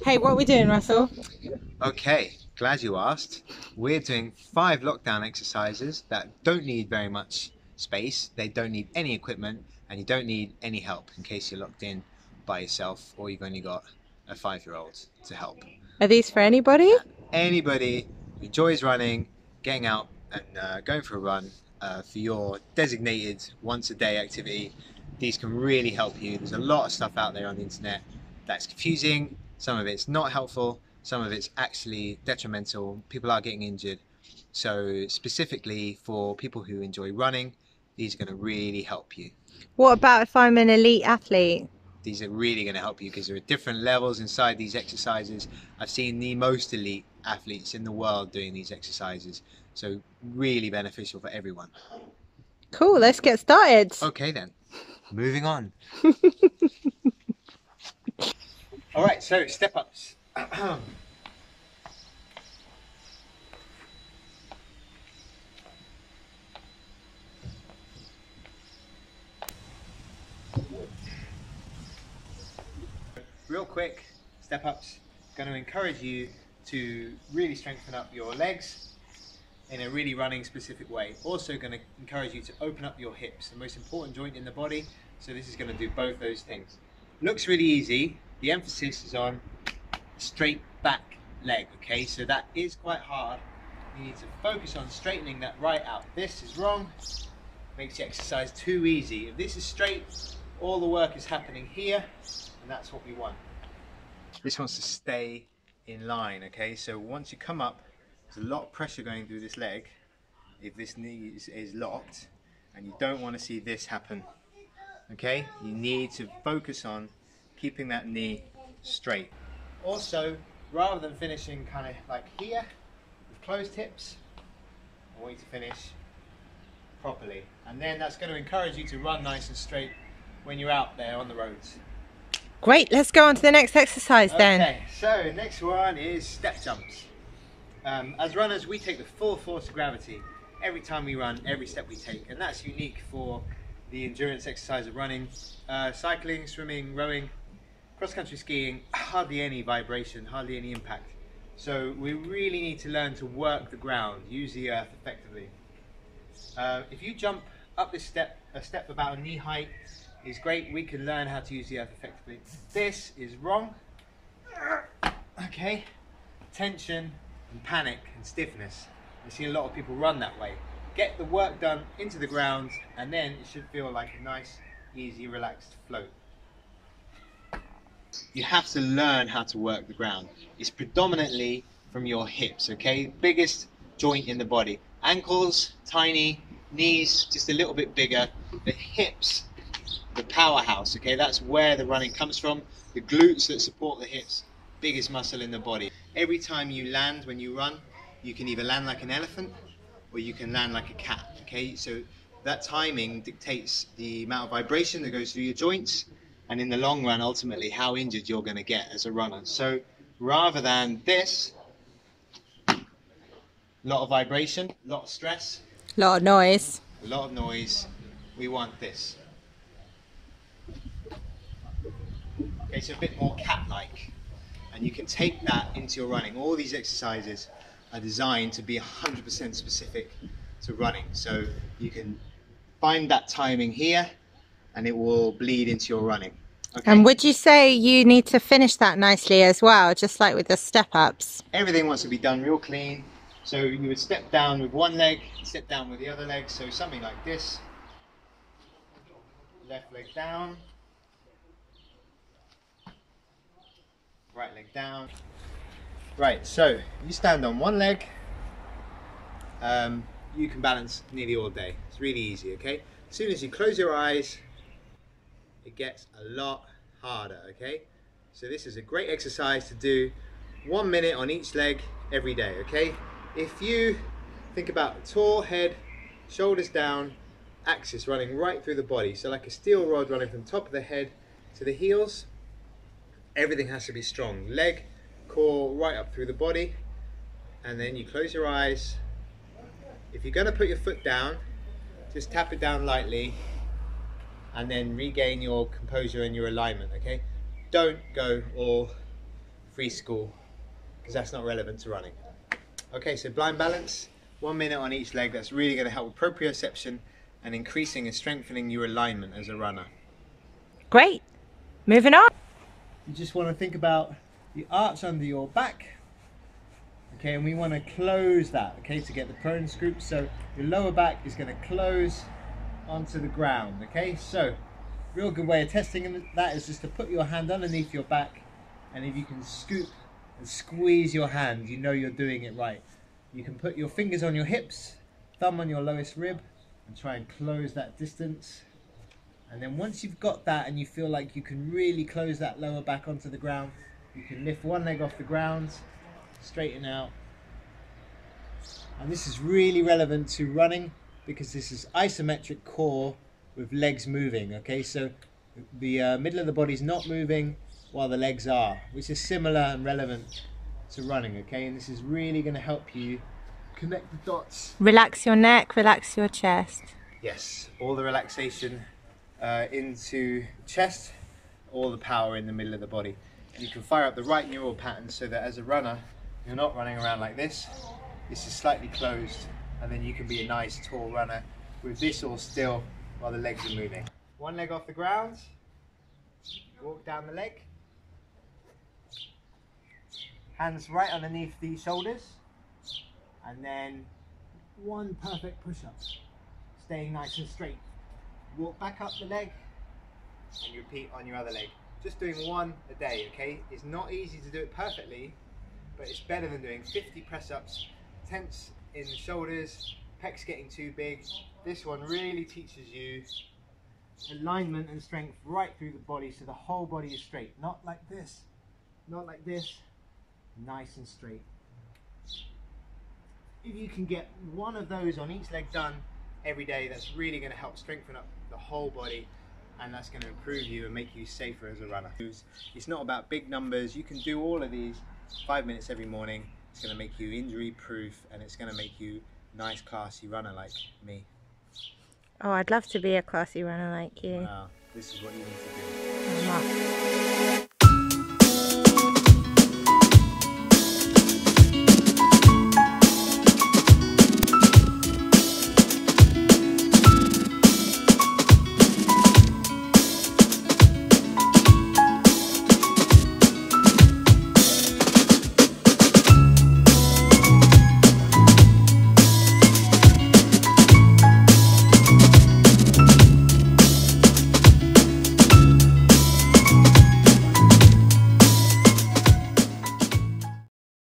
Hey, what are we doing, Russell? Okay, glad you asked. We're doing 5 lockdown exercises that don't need very much space, they don't need any equipment, and you don't need any help in case you're locked in by yourself or you've only got a 5-year-old to help. Are these for anybody? Anybody who enjoys running, getting out and going for a run for your designated once a day activity, these can really help you. There's a lot of stuff out there on the internet that's confusing, some of it's not helpful, some of it's actually detrimental. People are getting injured. So specifically for people who enjoy running, these are going to really help you. What about if I'm an elite athlete? These are really going to help you because there are different levels inside these exercises. I've seen the most elite athletes in the world doing these exercises, so really beneficial for everyone. Cool, let's get started. Okay then, moving on. All right, so step ups. Real quick, step ups. Going to encourage you to really strengthen up your legs in a really running specific way. Also going to encourage you to open up your hips, the most important joint in the body. So this is going to do both those things. Looks really easy. The emphasis is on straight back leg, okay? So that is quite hard. You need to focus on straightening that right out. This is wrong. Makes the exercise too easy. If this is straight, all the work is happening here, and that's what we want. This wants to stay in line, okay? So once you come up, there's a lot of pressure going through this leg if this knee is locked, and you don't want to see this happen, okay? You need to focus on keeping that knee straight. Also, rather than finishing kind of like here with closed hips, I want you to finish properly, and then that's going to encourage you to run nice and straight when you're out there on the roads. Great, let's go on to the next exercise then. Okay, so next one is step jumps. As runners, we take the full force of gravity every time we run, every step we take, and that's unique for the endurance exercise of running. Cycling, swimming, rowing, cross-country skiing, hardly any vibration, hardly any impact. So we really need to learn to work the ground, use the earth effectively. If you jump up this step, a step about a knee height is great. We can learn how to use the earth effectively. This is wrong. Okay, tension and panic and stiffness. I see a lot of people run that way. Get the work done into the ground, and then it should feel like a nice, easy, relaxed float. You have to learn how to work the ground. It's predominantly from your hips, okay? Biggest joint in the body. Ankles, tiny. Knees, just a little bit bigger. The hips, the powerhouse, okay? That's where the running comes from. The glutes that support the hips, biggest muscle in the body. Every time you land when you run, you can either land like an elephant or you can land like a cat, okay? So that timing dictates the amount of vibration that goes through your joints, and in the long run, ultimately, how injured you're going to get as a runner. So rather than this, a lot of vibration, a lot of stress, Lot of noise. a lot of noise, we want this. Okay, so a bit more cat-like, and you can take that into your running. All these exercises are designed to be 100% specific to running, so you can find that timing here and it will bleed into your running. Okay? And would you say you need to finish that nicely as well, just like with the step ups? Everything wants to be done real clean, so you would step down with one leg, step down with the other leg, so something like this. Left leg down, right leg down. Right, so you stand on one leg, you can balance nearly all day. It's really easy, okay? As soon as you close your eyes, it gets a lot harder, okay? So this is a great exercise to do 1 minute on each leg every day, okay? If you think about a tall head, shoulders down, axis running right through the body, so like a steel rod running from top of the head to the heels, everything has to be strong. Leg, core, right up through the body, and then you close your eyes. If you're going to put your foot down, just tap it down lightly and then regain your composure and your alignment, okay? Don't go all free school, because that's not relevant to running. Okay, so blind balance, 1 minute on each leg. That's really going to help with proprioception and increasing and strengthening your alignment as a runner. Great. Moving on. You just want to think about the arch under your back. Okay, and we want to close that, okay, to get the prone scoop. So your lower back is going to close onto the ground, okay? So, real good way of testing that is just to put your hand underneath your back, and if you can scoop and squeeze your hand, you know you're doing it right. You can put your fingers on your hips, thumb on your lowest rib, and try and close that distance. And then once you've got that and you feel like you can really close that lower back onto the ground, you can lift one leg off the ground, straighten out. And this is really relevant to running because this is isometric core with legs moving, okay? So the middle of the body is not moving while the legs are, which is similar and relevant to running, okay? And this is really going to help you connect the dots. Relax your neck, relax your chest. Yes, all the relaxation into chest, all the power in the middle of the body. You can fire up the right neural pattern so that as a runner, you're not running around like this. This is slightly closed, and then you can be a nice tall runner with this all still while the legs are moving. One leg off the ground, walk down the leg. Hands right underneath the shoulders, and then one perfect push-up, staying nice and straight. Walk back up the leg, and you repeat on your other leg. Just doing one a day, okay? It's not easy to do it perfectly, but it's better than doing 50 press-ups, tense in the shoulders, pecs getting too big. This one really teaches you alignment and strength right through the body, so the whole body is straight. Not like this, not like this, nice and straight. If you can get one of those on each leg done every day, that's really going to help strengthen up the whole body, and that's going to improve you and make you safer as a runner. It's not about big numbers. You can do all of these 5 minutes every morning. It's going to make you injury proof, and it's going to make you a nice classy runner like me. Oh, I'd love to be a classy runner like you. Wow, this is what you need to do.